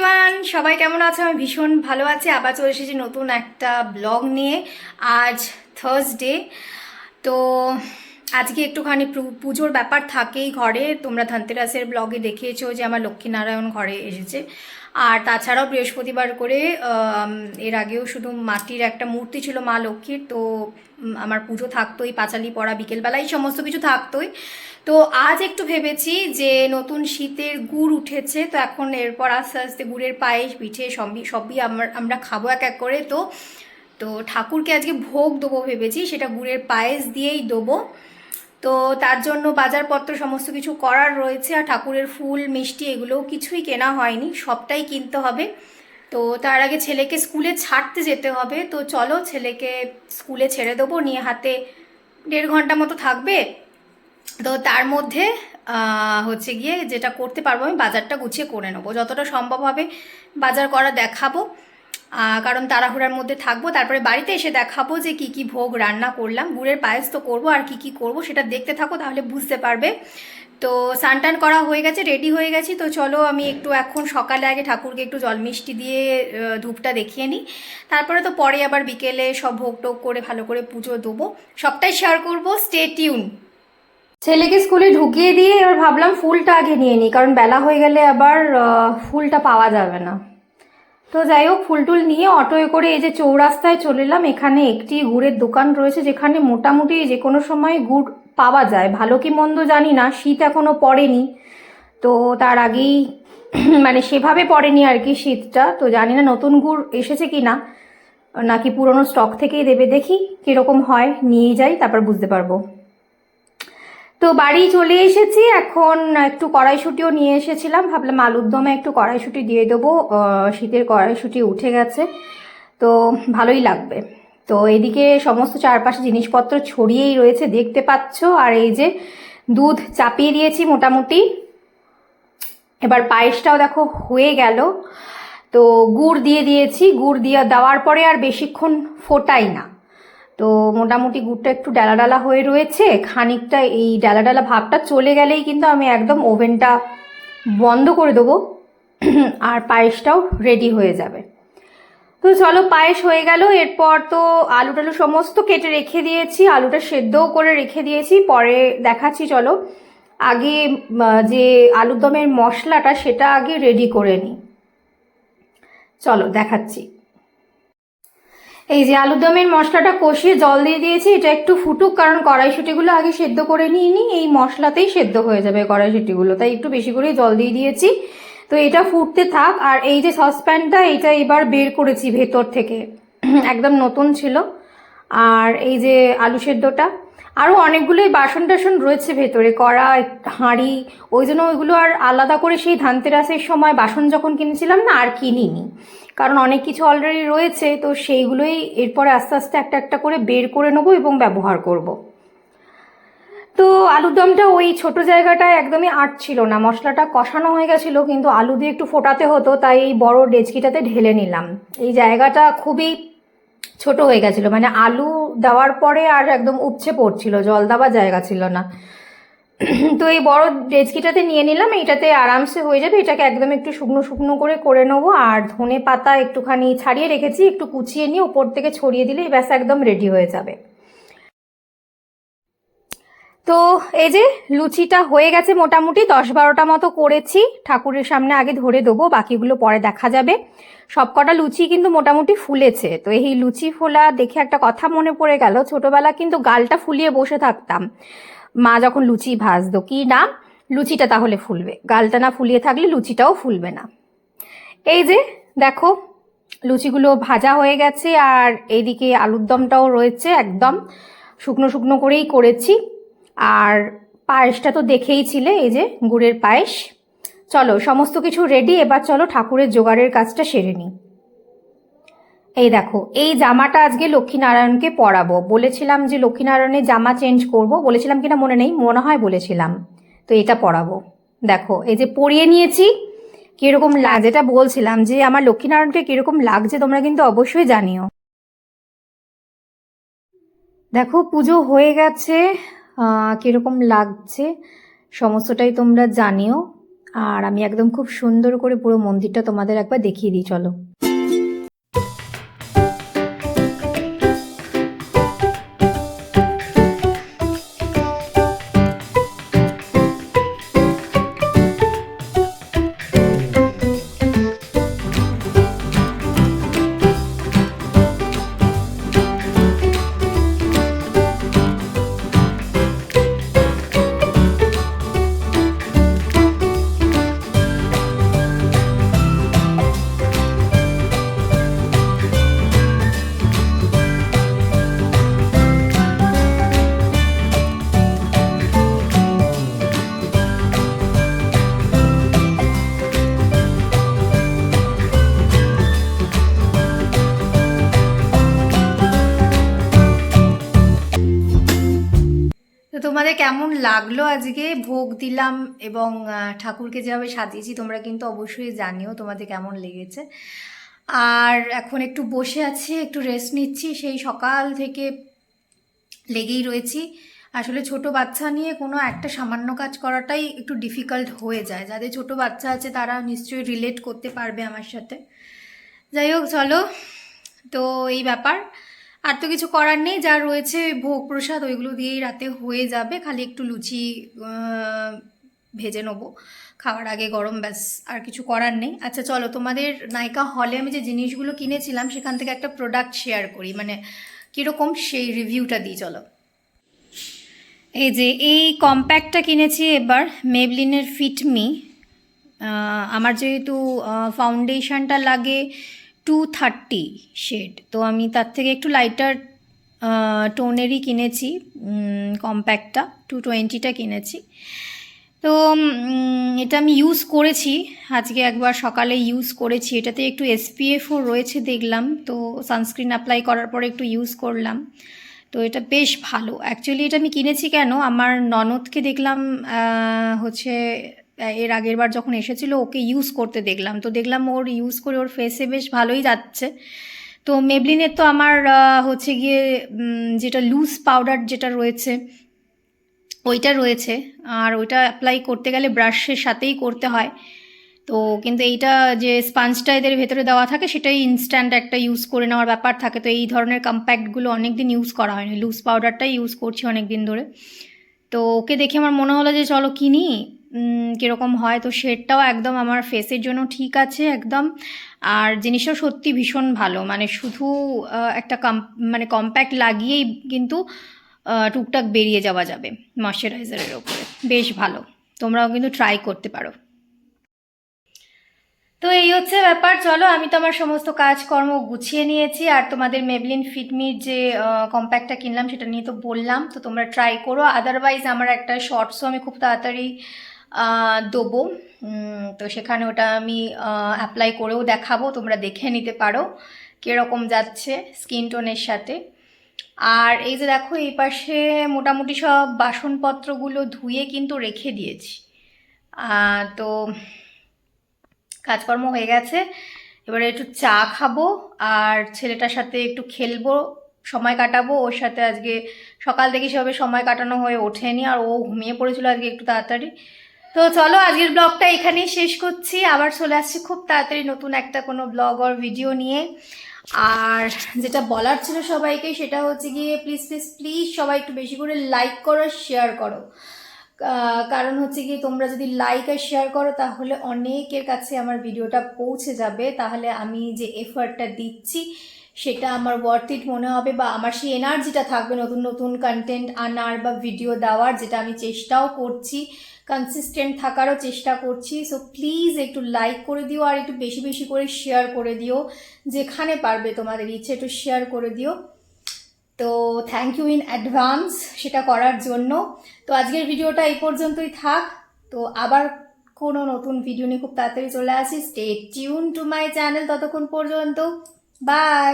Everyone, সবাই কেমন আছো? আমি ভীষণ ভালো আছি। আবার চলে এসেছি নতুন একটা ব্লগ নিয়ে। আজ থার্সডে, তো আজকে একটুখানি পুজোর ব্যাপার থাকেই ঘরে। তোমরা ধনতেরাসের ব্লগে দেখিয়েছো যে আমার লক্ষ্মীনারায়ণ ঘরে এসেছে। আর তাছাড়াও বৃহস্পতিবার করে এর আগেও শুধু মাটির একটা মূর্তি ছিল মা লক্ষ্মীর, তো আমার পুজো থাকতোই, পাঁচালি পড়া বিকেলবেলায় সমস্ত কিছু থাকতোই। তো আজ একটু ভেবেছি যে নতুন শীতের গুড় উঠেছে, তো এখন এরপর আস্তে আস্তে গুড়ের পায়েস পিঠে সবই আমরা খাবো এক এক করে। তো তো ঠাকুরকে আজকে ভোগ দেবো ভেবেছি, সেটা গুড়ের পায়েস দিয়েই দেবো। তো তার জন্য বাজারপত্র সমস্ত কিছু করার রয়েছে, আর ঠাকুরের ফুল মিষ্টি এগুলোও কিছুই কেনা হয়নি, সবটাই কিনতে হবে। তো তার আগে ছেলেকে স্কুলে ছাড়তে যেতে হবে। তো চলো ছেলেকে স্কুলে ছেড়ে দেবো, নিয়ে হাতে 1.5 ঘন্টা মতো থাকবে। তো তার মধ্যে হচ্ছে গিয়ে যেটা করতে পারবো, আমি বাজারটা গুছিয়ে করে নেবো, যতটা সম্ভব হবে বাজার করা দেখাবো। কারণ তাড়াহুড়ার মধ্যে থাকবো, তারপরে বাড়িতে এসে দেখাবো যে কি কি ভোগ রান্না করলাম। গুড়ের পায়েস তো করবো, আর কি কি করবো সেটা দেখতে থাকো, তাহলে বুঝতে পারবে। তো স্নান করা হয়ে গেছে, রেডি হয়ে গেছি। তো চলো আমি একটু এখন সকালে আগে ঠাকুরকে একটু জল মিষ্টি দিয়ে ধূপটা দেখিয়ে নিই। তারপরে তো পরে আবার বিকেলে সব ভোগ টোগ করে ভালো করে পুজো দেবো, সবটাই শেয়ার করবো। Stay tune. ছেলেকে স্কুলে ঢুকিয়ে দিয়ে এবার ভাবলাম ফুলটা আগে নিয়ে নিই, কারণ বেলা হয়ে গেলে আবার ফুলটা পাওয়া যাবে না। তো যাই হোক, ফুল টুল নিয়ে অটোয় করে এই যে চৌরাস্তায় চলে এলাম। এখানে একটি গুড়ের দোকান রয়েছে যেখানে মোটামুটি যে কোনো সময় গুড় পাওয়া যায়, ভালো কি মন্দ জানি না, শীত এখনো পড়েনি। তো তার আগেই মানে সেভাবে পড়েনি আর কি শীতটা, তো জানি না নতুন গুড় এসেছে কি না, নাকি পুরনো স্টক থেকেই দেবে। দেখি কিরকম হয়, নিয়ে যাই, তারপর বুঝতে পারবো। তো বাড়ি চলে এসেছি, এখন একটু কড়াইশুঁটিও নিয়ে এসেছিলাম, ভাবলাম আলুর দমে একটু কড়াইশুঁটি দিয়ে দেবো। শীতের কড়াইশুঁটি উঠে গেছে, তো ভালোই লাগবে। তো এদিকে সমস্ত চারপাশে জিনিসপত্র ছড়িয়েই রয়েছে, দেখতে পাচ্ছ। আর এই যে দুধ চাপিয়ে দিয়েছি মোটামুটি। এবার পায়েসটাও দেখো হয়ে গেল। তো গুড় দিয়ে দিয়েছি, গুড় দিয়ে দেওয়ার পরে আর বেশিক্ষণ ফোটাই না। তো মোটামুটি গুড়টা একটু ডালা ডালা হয়ে রয়েছে, খানিকটা এই ডালা ডালা ভাবটা চলে গেলেই কিন্তু আমি একদম ওভেনটা বন্ধ করে দেবো আর পায়েসটাও রেডি হয়ে যাবে। তো চলো, পায়েস হয়ে গেল। এরপর তো আলু টালু সমস্ত কেটে রেখে দিয়েছি, আলুটা সেদ্ধও করে রেখে দিয়েছি, পরে দেখাচ্ছি। চলো আগে যে আলুর দমের মশলাটা সেটা আগে রেডি করে নিই, চলো দেখাচ্ছি। এই যে আলুর দমের মশলাটা কষিয়ে জল দিয়ে দিয়েছি, এটা একটু ফুটুক, কারণ কড়াইশুঁটিগুলো আগে সেদ্ধ করে নিয়ে নিই, এই মশলাতেই সেদ্ধ হয়ে যাবে কড়াইশুঁটিগুলো, তাই একটু বেশি করেই জল দিয়ে দিয়েছি। তো এটা ফুটতে থাক। আর এই যে সসপ্যানটা, এটা এবার বের করেছি ভেতর থেকে, একদম নতুন ছিল। আর এই যে আলু সেদ্ধটা, আরও অনেকগুলোই বাসন টাসন রয়েছে ভেতরে, কড়া, হাঁড়ি, ওই জন্য ওইগুলো আর আলাদা করে সেই ধানতেরাসের সময় বাসন যখন কিনেছিলাম না, আর কিনিনি, কারণ অনেক কিছু অলরেডি রয়েছে। তো সেইগুলোই এরপরে আস্তে আস্তে একটা একটা করে বের করে নেবো এবং ব্যবহার করব। তো আলুর দমটা ওই ছোট জায়গাটায় একদমই আটছিল না, মশলাটা কষানো হয়ে গেছিলো, কিন্তু আলু দিয়ে একটু ফোটাতে হতো, তাই এই বড় ডেচকিটাতে ঢেলে নিলাম। এই জায়গাটা খুবই ছোট হয়ে গেছিল, মানে আলু দেওয়ার পরে আর একদম উপচে পড়ছিল, জল দেওয়ার জায়গা ছিল না। তো এই বড় ডেচকিটাতে নিয়ে নিলাম, এইটাতে আরামসে হয়ে যাবে। এটাকে একদম একটু শুকনো শুকনো করে নেবো। আর ধনে পাতা একটুখানি ছাড়িয়ে রেখেছি, একটু কুচিয়ে নিয়ে উপর থেকে ছড়িয়ে দিলেই ব্যাস একদম রেডি হয়ে যাবে। তো এই যে লুচিটা হয়ে গেছে, মোটামুটি 10-12টা মতো করেছি, ঠাকুরের সামনে আগে ধরে দেবো, বাকিগুলো পরে দেখা যাবে। সবকটা লুচি কিন্তু মোটামুটি ফুলেছে। তো এই লুচি ফোলা দেখে একটা কথা মনে পড়ে গেল, ছোটবেলা কিন্তু গালটা ফুলিয়ে বসে থাকতাম মা যখন লুচি ভাজতো, কি না লুচিটা তাহলে ফুলবে, গালটা না ফুলিয়ে থাকলে লুচিটাও ফুলবে না। এই যে দেখো, লুচিগুলো ভাজা হয়ে গেছে, আর এইদিকে আলুর দমটাও রয়েছে, একদম শুকনো শুকনো করেই করেছি। আর পায়েসটা তো দেখেই ছিলে, এই যে গুড়ের পায়েস। চলো সমস্ত কিছু রেডি, এবার চলো ঠাকুরের জোগাড়ের কাজটা সেরে নিই। এই দেখো, এই জামাটা আজকে লক্ষ্মীনারায়ণকে পরাবো, বলেছিলাম যে লক্ষ্মীনারায়ণের জামা চেঞ্জ করব, বলেছিলাম কিনা মনে নেই, মনে হয় বলেছিলাম। তো এটা পরাবো, দেখো এই যে পরিয়ে নিয়েছি। কিরকম যেটা বলছিলাম যে আমার লক্ষ্মীনারায়ণকে কিরকম লাগছে তোমরা কিন্তু অবশ্যই জানিও। দেখো পুজো হয়ে গেছে, কিরকম লাগছে সমস্তটাই তোমরা জানিও। আর আমি একদম খুব সুন্দর করে পুরো মন্দিরটা তোমাদের একবার দেখিয়ে দিই, চলো। তো তোমাদের কেমন লাগলো আজকে ভোগ দিলাম এবং ঠাকুরকে যেভাবে সাজিয়েছি, তোমরা কিন্তু অবশ্যই জানিও তোমাদের কেমন লেগেছে। আর এখন একটু বসে আছি, একটু রেস্ট নিচ্ছি, সেই সকাল থেকে লেগেই রয়েছি। আসলে ছোট বাচ্চা নিয়ে কোনো একটা সামান্য কাজ করাটাই একটু ডিফিকাল্ট হয়ে যায়। যাদের ছোট বাচ্চা আছে তারা নিশ্চয়ই রিলেট করতে পারবে আমার সাথে। যাই হোক, চলো, তো এই ব্যাপার। আর তো কিছু করার নেই, যা রয়েছে ভোগ প্রসাদ ওইগুলো দিয়েই রাতে হয়ে যাবে। খালি একটু লুচি ভেজে নেবো খাওয়ার আগে গরম, ব্যাস, আর কিছু করার নেই। আচ্ছা চলো, তোমাদের নায়িকা হলে আমি যে জিনিসগুলো কিনেছিলাম সেখান থেকে একটা প্রোডাক্ট শেয়ার করি, মানে কীরকম সেই রিভিউটা দিই, চলো। এই যে এই কম্প্যাক্টটা কিনেছি এবার, মেবলিনের ফিটমি। আমার যেহেতু ফাউন্ডেশনটা লাগে 230 শেড, তো আমি তার থেকে একটু লাইটার টোনেরই কিনেছি কম্প্যাক্টটা, 220টা কিনেছি। তো এটা আমি ইউজ করেছি আজকে একবার, সকালে ইউজ করেছি। এটাতে একটু SPF-ও রয়েছে দেখলাম, তো সানস্ক্রিন অ্যাপ্লাই করার পরে একটু ইউজ করলাম। তো এটা বেশ ভালো। অ্যাকচুয়ালি এটা আমি কিনেছি কেন, আমার ননদকে দেখলাম হচ্ছে এর আগের বার যখন এসেছিলো ওকে ইউজ করতে দেখলাম, তো দেখলাম ওর ইউজ করে ওর ফেসে বেশ ভালোই যাচ্ছে। তো মেবলিনের তো আমার হচ্ছে গিয়ে যেটা লুজ পাউডার যেটা রয়েছে ওইটা রয়েছে, আর ওইটা অ্যাপ্লাই করতে গেলে ব্রাশের সাথেই করতে হয়। তো কিন্তু এইটা যে স্পাঞ্জটা এদের ভেতরে দেওয়া থাকে সেটাই ইনস্ট্যান্ট একটা ইউজ করে নেওয়ার ব্যাপার থাকে। তো এই ধরনের কম্প্যাক্টগুলো অনেক দিন ইউজ করা হয়নি, লুজ পাউডারটাই ইউজ করছি অনেক দিন ধরে। তো ওকে দেখে আমার মনে হলো যে চলো কিনি, কীরকম হয়। তো শেডটাও একদম আমার ফেসের জন্য ঠিক আছে একদম, আর জিনিসটাও সত্যি ভীষণ ভালো। মানে শুধু একটা মানে কম্প্যাক্ট লাগিয়েই কিন্তু টুকটাক বেরিয়ে যাওয়া যাবে ময়শ্চারাইজারের ওপরে, বেশ ভালো। তোমরাও কিন্তু ট্রাই করতে পারো। তো এই হচ্ছে ব্যাপার, চলো। আমি তো আমার সমস্ত কাজকর্ম গুছিয়ে নিয়েছি, আর তোমাদের মেবলিন ফিটমির যে কম্প্যাক্টটা কিনলাম সেটা নিয়ে তো বললাম, তো তোমরা ট্রাই করো। আদারওয়াইজ আমার একটা শর্টসও আমি খুব তাড়াতাড়ি দেবো, তো সেখানে ওটা আমি অ্যাপ্লাই করেও দেখাবো, তোমরা দেখে নিতে পারো কীরকম যাচ্ছে স্কিন টোনের সাথে। আর এই যে দেখো, এই পাশে মোটামুটি সব বাসনপত্রগুলো ধুয়ে কিন্তু রেখে দিয়েছি। তো কাজকর্ম হয়ে গেছে, এবারে একটু চা খাবো আর ছেলেটার সাথে একটু খেলবো, সময় কাটাবো ওর সাথে। আজকে সকাল থেকে সেভাবে সময় কাটানো হয়ে ওঠেনি, আর ও ঘুমিয়ে পড়েছিল আজকে একটু তাড়াতাড়ি। তো চলো, আজকের ব্লগটা এখানেই শেষ করছি, আবার চলে আসছি খুব তাড়াতাড়ি নতুন একটা কোনো ব্লগ আর ভিডিও নিয়ে। আর যেটা বলার ছিল সবাইকে সেটা হচ্ছে গিয়ে প্লিজ প্লিজ প্লিজ সবাই একটু বেশি করে লাইক করো, শেয়ার করো। কারণ হচ্ছে কি, তোমরা যদি লাইক আর শেয়ার করো তাহলে অনেকের কাছে আমার ভিডিওটা পৌঁছে যাবে, তাহলে আমি যে এফার্টটা দিচ্ছি সেটা আমার ওয়ার্থ ইট মনে হবে, বা আমার সেই এনার্জিটা থাকবে নতুন নতুন কন্টেন্ট আনার বা ভিডিও দেওয়ার, যেটা আমি চেষ্টাও করছি, কনসিস্টেন্ট থাকারও চেষ্টা করছি। সো প্লিজ একটু লাইক করে দিও, আর একটু বেশি বেশি করে শেয়ার করে দিও, যেখানে পারবে তোমাদের ইচ্ছে একটু শেয়ার করে দিও। তো থ্যাংক ইউ ইন অ্যাডভান্স সেটা করার জন্য। তো আজকের ভিডিওটা এই পর্যন্তই থাক, তো আবার কোনো নতুন ভিডিও নিয়ে খুব তাড়াতাড়ি চলে আসি। Stay tune to my channel, ততক্ষণ পর্যন্ত বাই।